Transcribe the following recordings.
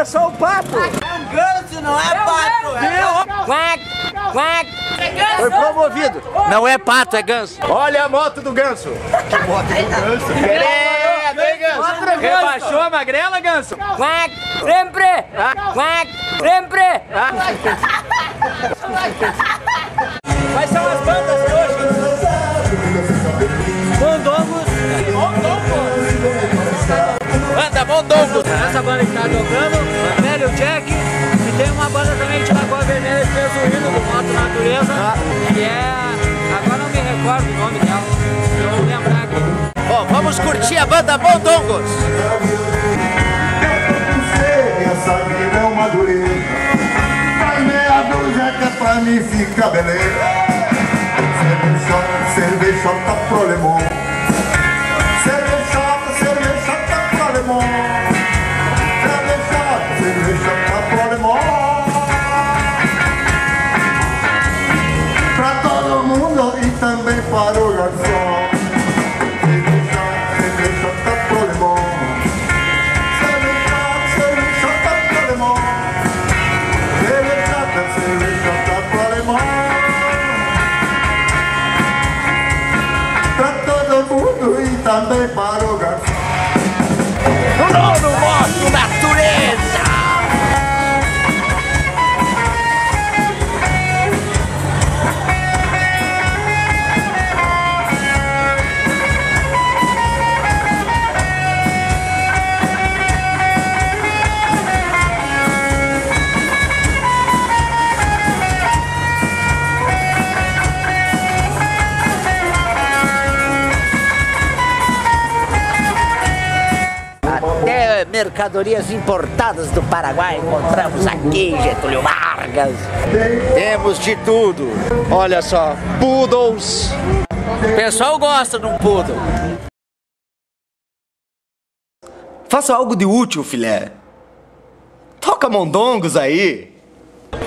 só o pato. É um ganso, não é pato. Quack, quack. Foi promovido. Não é pato, é ganso. Olha a moto do ganso. Que moto do ganso? Vem, ganso. Rebaixou a magrela, ganso? Quack, sempre. Quack, sempre. Quais são as bandas de hoje? Mondongos. Banda Mondongos. Essa banda que tá tocando, Velho Jack. E tem uma banda também de Lagoa Vermelha que fez o hino do Moto Natureza. Que é... agora não me recordo o nome dela. Eu vou lembrar aqui. Bom, vamos curtir a banda Mondongos. Essa vida é uma dureza. Vai meia dúzia que é pra mim ficar beleza. Cervejota pro alemão. Cervejota pro alemão. Cervejota pro alemão. Pra todo mundo e também para o garçom. Cervejota pro alemão. Cervejota pro alemão. Cervejota pro alemão. E também para o garçom. No Moto Natureza! Até mercadorias importadas do Paraguai encontramos aqui em Getúlio Vargas. Temos de tudo. Olha só, poodles. O pessoal gosta de um poodle. Faça algo de útil, filé. Toca mondongos aí. O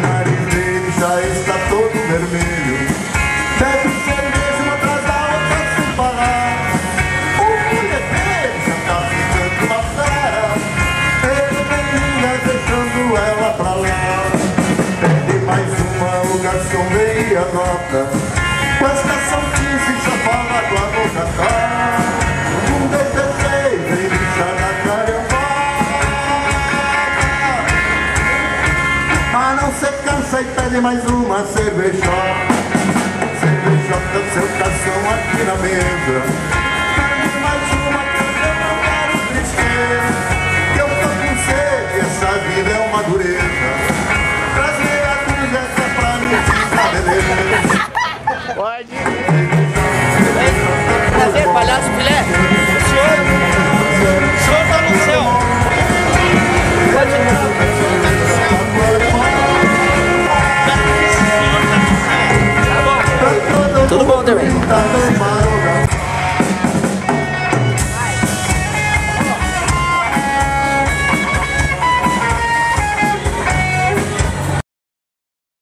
nariz dele já está todo vermelho. Bebe cerveja uma atrás da outra sem parar. O mulher dele já tá ficando uma fera. Ele vem deixando ela pra lá. Pede mais uma, o garçom vem e anota. Com esta saltice já fala com a boca tá. Um 16 vem deixar na cariambada. Mas não se cansa e pede mais uma cervejota. Cervejota, seu cação aqui na mesa. Pede mais uma que eu não quero tristeza. Que eu tô com sede, essa vida é uma dureza. Traz meia cruz, essa pra mim fica beleza.